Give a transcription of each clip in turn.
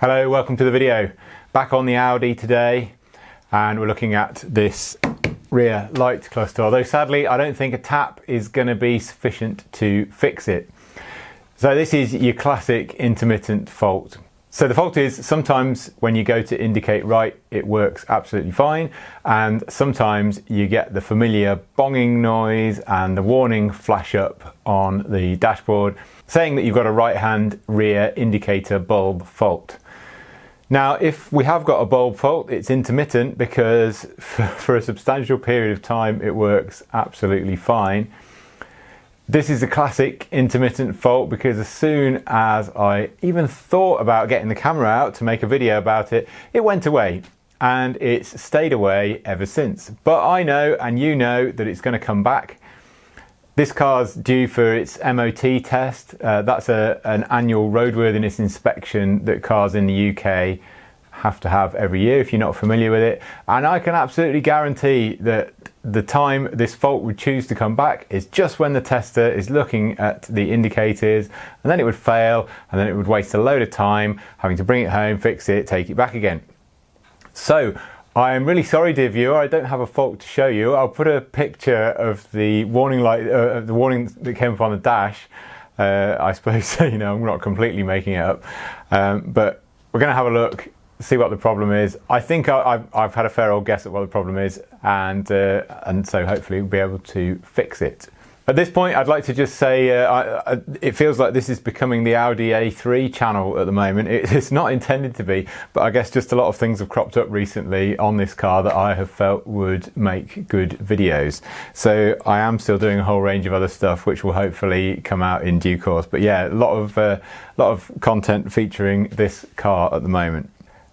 Hello, welcome to the video. Back on the Audi today, and we're looking at this rear light cluster, although sadly I don't think a tap is going to be sufficient to fix it. So this is your classic intermittent fault. So the fault is sometimes when you go to indicate right, it works absolutely fine, and sometimes you get the familiar bonging noise and the warning flash up on the dashboard saying that you've got a right hand rear indicator bulb fault. Now, if we have got a bulb fault, it's intermittent because for a substantial period of time it works absolutely fine. This is a classic intermittent fault because as soon as I even thought about getting the camera out to make a video about it, it went away, and it's stayed away ever since. But I know, and you know, that it's going to come back. This car's due for its MOT test. That's an annual roadworthiness inspection that cars in the UK have to have every year if you're not familiar with it. And I can absolutely guarantee that the time this fault would choose to come back is just when the tester is looking at the indicators, and then it would fail, and then it would waste a load of time having to bring it home, fix it, take it back again. So I am really sorry, dear viewer, I don't have a fault to show you. I'll put a picture of the warning light, the warning that came up on the dash. I suppose, so, you know, I'm not completely making it up, but we're going to have a look, see what the problem is. I think I've had a fair old guess at what the problem is, and so hopefully we'll be able to fix it. At this point, I'd like to just say it feels like this is becoming the Audi A3 channel at the moment. It's not intended to be, but I guess just a lot of things have cropped up recently on this car that I have felt would make good videos. So I am still doing a whole range of other stuff which will hopefully come out in due course. But yeah, a lot of content featuring this car at the moment.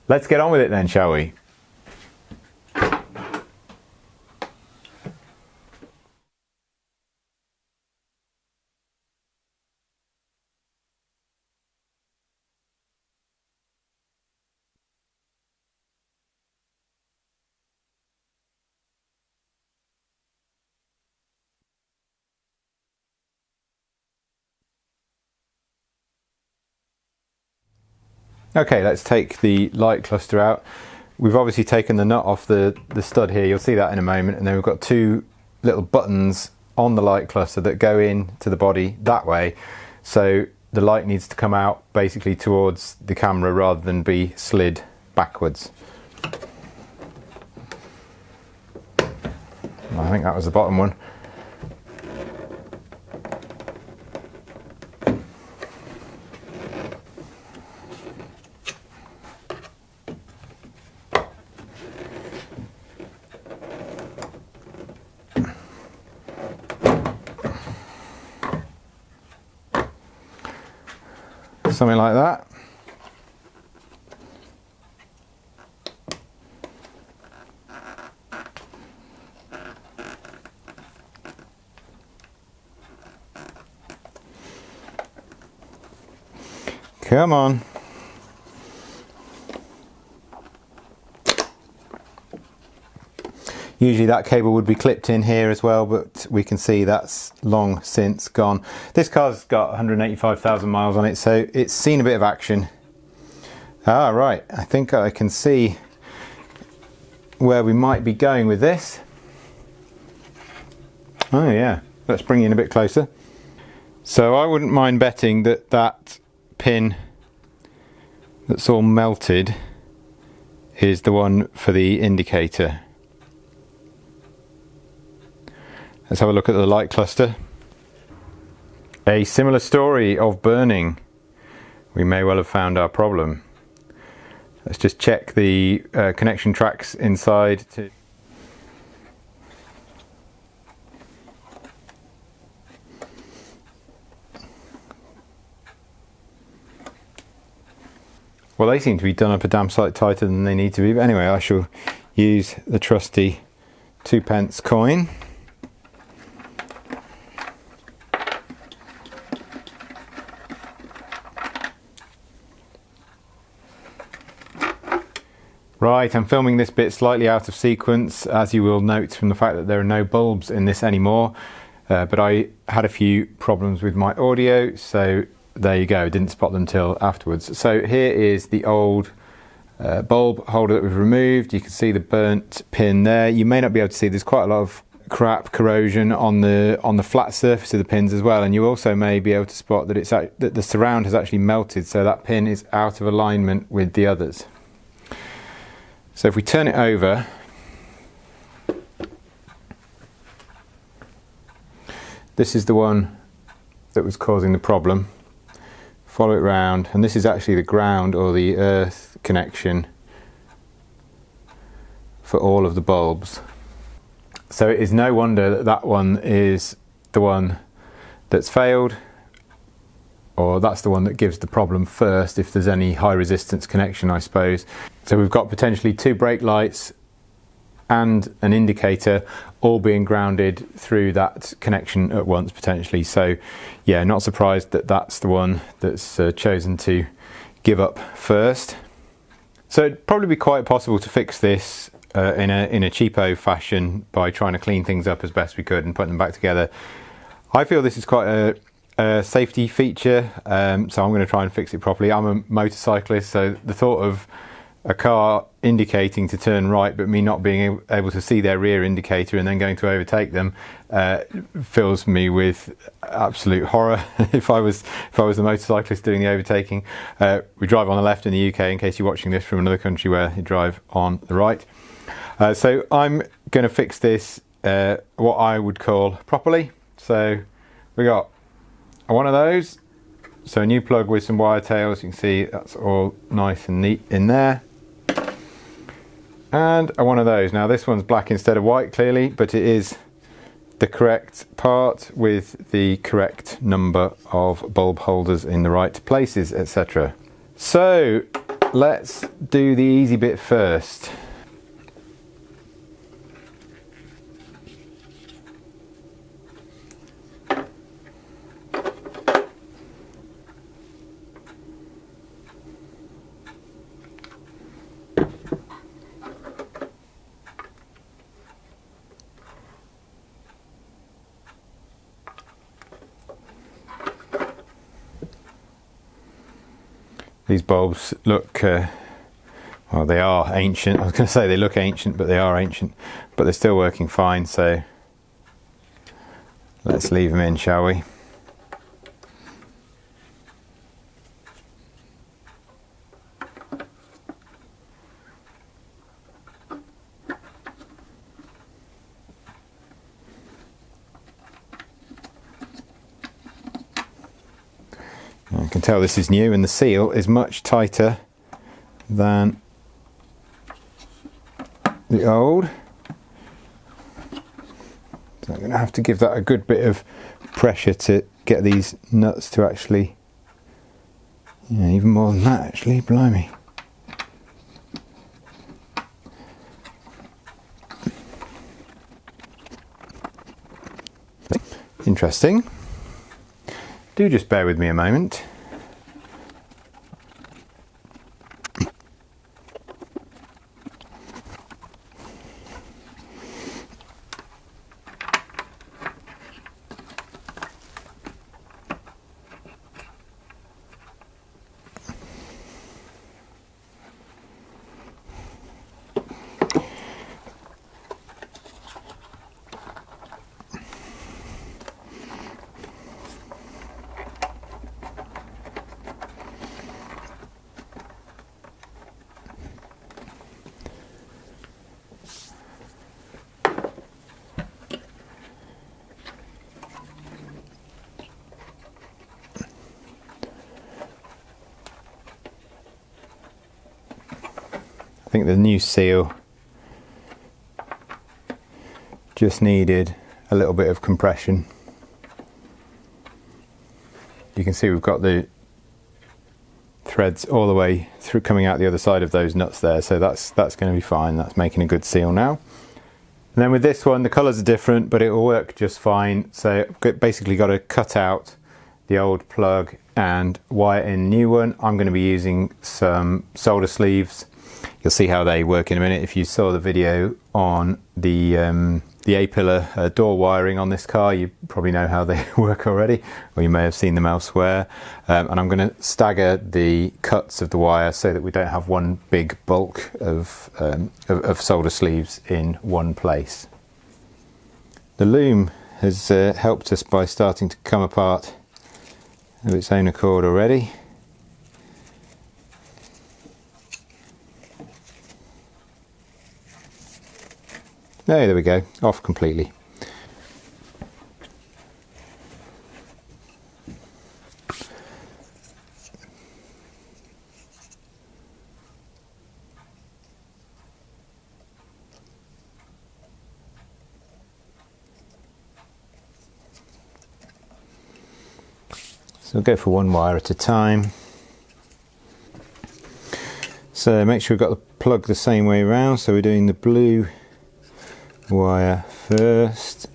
Let's get on with it then, shall we? Okay, let's take the light cluster out. We've obviously taken the nut off the stud here, you'll see that in a moment, and then we've got two little buttons on the light cluster that go in to the body that way, so the light needs to come out basically towards the camera rather than be slid backwards. I think that was the bottom one. Something like that. Come on. Usually that cable would be clipped in here as well, but we can see that's long since gone. This car's got 185,000 miles on it, so it's seen a bit of action. Ah, right, I think I can see where we might be going with this. Oh yeah, let's bring you in a bit closer. So I wouldn't mind betting that that pin that's all melted is the one for the indicator. Let's have a look at the light cluster. A similar story of burning. We may well have found our problem. Let's just check the connection tracks inside. Well, they seem to be done up a damn sight tighter than they need to be. But anyway, I shall use the trusty 2p coin. Right, I'm filming this bit slightly out of sequence, as you will note from the fact that there are no bulbs in this anymore, but I had a few problems with my audio, so there you go, didn't spot them till afterwards. So here is the old bulb holder that we've removed. You can see the burnt pin there. You may not be able to see, there's quite a lot of crap corrosion on the flat surface of the pins as well, and you also may be able to spot that that the surround has actually melted, so that pin is out of alignment with the others. So if we turn it over, this is the one that was causing the problem. Follow it round, and this is actually the ground or the earth connection for all of the bulbs. So it is no wonder that that one is the one that's failed, or that's the one that gives the problem first if there's any high resistance connection, I suppose. So we've got potentially 2 brake lights and an indicator all being grounded through that connection at once potentially. So yeah, not surprised that that's the one that's chosen to give up first. So it'd probably be quite possible to fix this in a cheapo fashion by trying to clean things up as best we could and put them back together. I feel this is quite a safety feature, so I'm going to try and fix it properly. I'm a motorcyclist, so the thought of a car indicating to turn right but me not being able to see their rear indicator and then going to overtake them fills me with absolute horror. if I was the motorcyclist doing the overtaking. We drive on the left in the UK, in case you're watching this from another country where you drive on the right. So I'm going to fix this what I would call properly. So we got one of those, so a new plug with some wire tails. You can see that's all nice and neat in there. And one of those. Now this one's black instead of white clearly, but it is the correct part with the correct number of bulb holders in the right places, etc. So let's do the easy bit first. These bulbs look, well, they are ancient. I was going to say they look ancient, but they are ancient, but they're still working fine, so let's leave them in, shall we? I can tell this is new, and the seal is much tighter than the old. So I'm going to have to give that a good bit of pressure to get these nuts to actually, yeah, even more than that actually, blimey. Interesting. Do just bear with me a moment. I think the new seal just needed a little bit of compression. You can see we've got the threads all the way through coming out the other side of those nuts there, so that's going to be fine. That's making a good seal now. And then with this one, the colours are different, but it will work just fine. So basically got to cut out the old plug and wire in a new one. I'm going to be using some solder sleeves You'll see how they work in a minute. If you saw the video on the A-pillar door wiring on this car, you probably know how they work already, or you may have seen them elsewhere. And I'm going to stagger the cuts of the wire so that we don't have one big bulk of solder sleeves in one place. The loom has helped us by starting to come apart of its own accord already. No, there we go, off completely. So we'll go for one wire at a time. So make sure we've got the plug the same way around, so we're doing the blue wire first.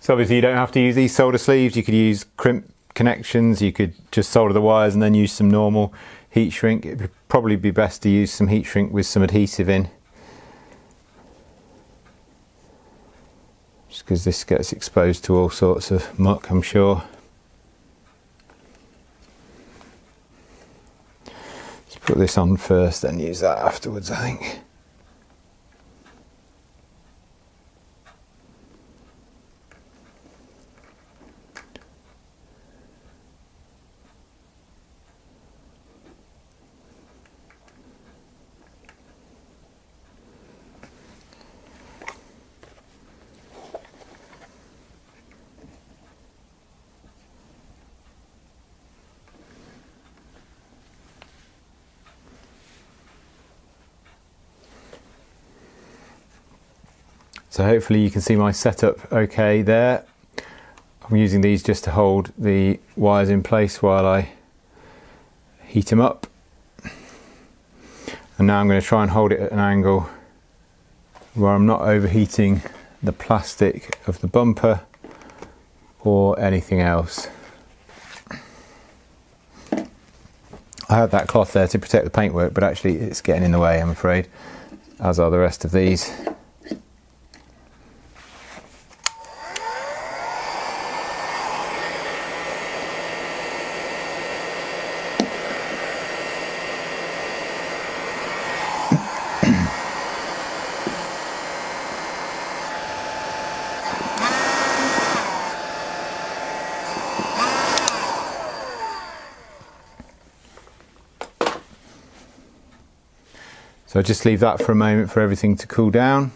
So obviously you don't have to use these solder sleeves, you could use crimp connections, you could just solder the wires and then use some normal heat shrink. It would probably be best to use some heat shrink with some adhesive in, just because this gets exposed to all sorts of muck, I'm sure. Let's put this on first, then use that afterwards, I think. So hopefully you can see my setup okay there. I'm using these just to hold the wires in place while I heat them up. And now I'm going to try and hold it at an angle where I'm not overheating the plastic of the bumper or anything else. I had that cloth there to protect the paintwork, but actually it's getting in the way, I'm afraid, as are the rest of these. So just leave that for a moment for everything to cool down.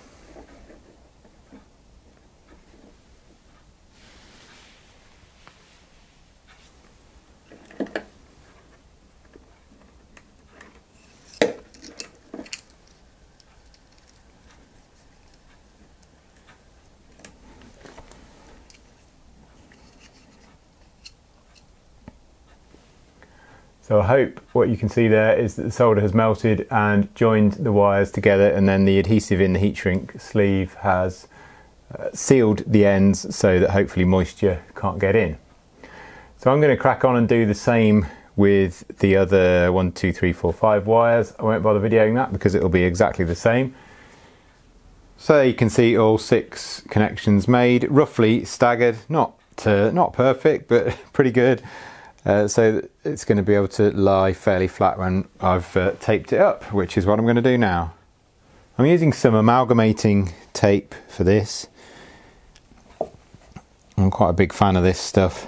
So I hope what you can see there is that the solder has melted and joined the wires together, and then the adhesive in the heat shrink sleeve has sealed the ends so that hopefully moisture can't get in. So I'm going to crack on and do the same with the other 1, 2, 3, 4, 5 wires. I won't bother videoing that because it will be exactly the same. So you can see all 6 connections made, roughly staggered, not perfect, but pretty good. So it's going to be able to lie fairly flat when I've taped it up, which is what I'm going to do now. I'm using some amalgamating tape for this. I'm quite a big fan of this stuff.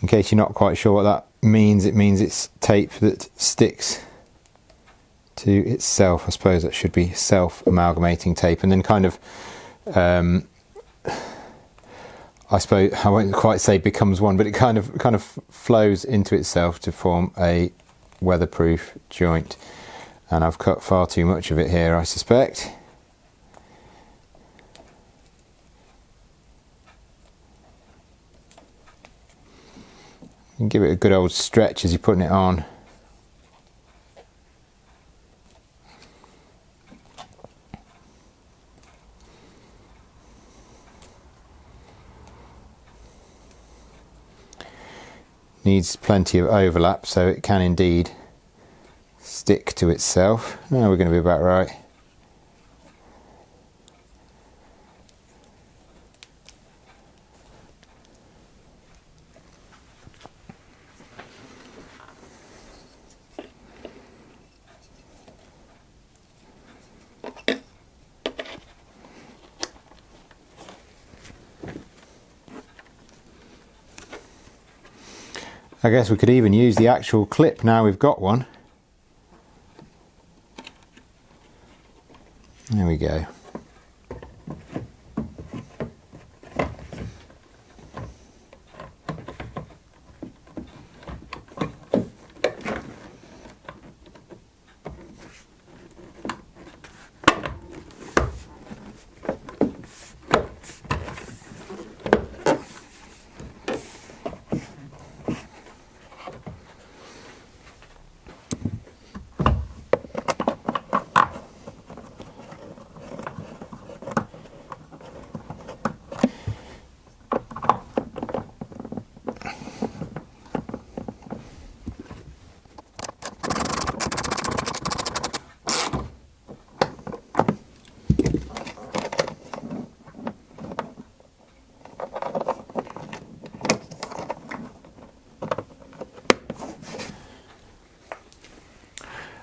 In case you're not quite sure what that means it's tape that sticks to itself. I suppose that should be self-amalgamating tape, and then kind of I suppose I won't quite say becomes one, but it kind of flows into itself to form a weatherproof joint. And I've cut far too much of it here, I suspect. You can give it a good old stretch as you're putting it on. Needs plenty of overlap so it can indeed stick to itself. Now we're going to be about right. I guess we could even use the actual clip now we've got one. There we go.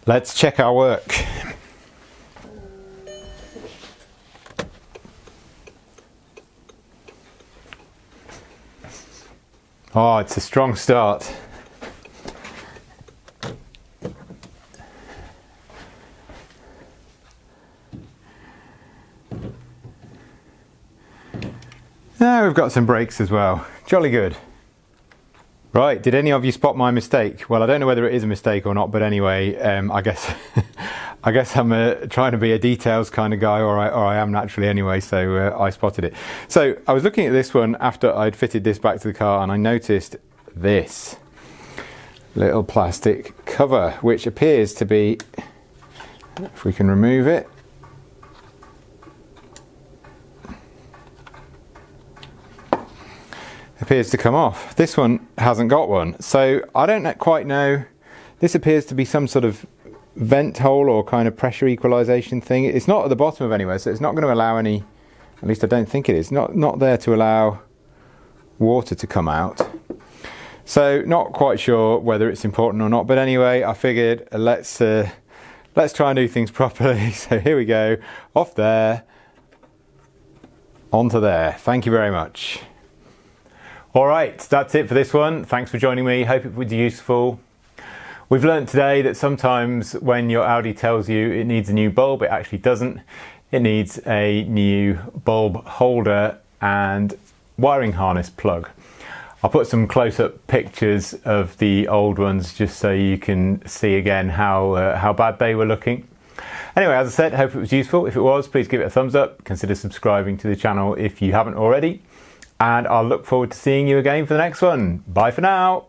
Let's check our work. Oh, it's a strong start. Now we've got some brakes as well. Jolly good. Right, did any of you spot my mistake? Well, I don't know whether it is a mistake or not, but anyway, I guess I'm trying to be a details kind of guy, or I am naturally anyway, so I spotted it. So I was looking at this one after I'd fitted this back to the car, and I noticed this little plastic cover, which appears to be, if we can remove it, appears to come off. This one hasn't got one, so I don't quite know. This appears to be some sort of vent hole or kind of pressure equalization thing. It's not at the bottom of anywhere, so it's not going to allow any, at least I don't think it is, not there to allow water to come out. So not quite sure whether it's important or not, but anyway, I figured let's try and do things properly. So here we go, off there, onto there. Thank you very much. All right, that's it for this one. Thanks for joining me. Hope it was useful. We've learned today that sometimes when your Audi tells you it needs a new bulb, it actually doesn't. It needs a new bulb holder and wiring harness plug. I'll put some close-up pictures of the old ones just so you can see again how bad they were looking. Anyway, as I said, hope it was useful. If it was, please give it a thumbs up. Consider subscribing to the channel if you haven't already. And I'll look forward to seeing you again for the next one. Bye for now.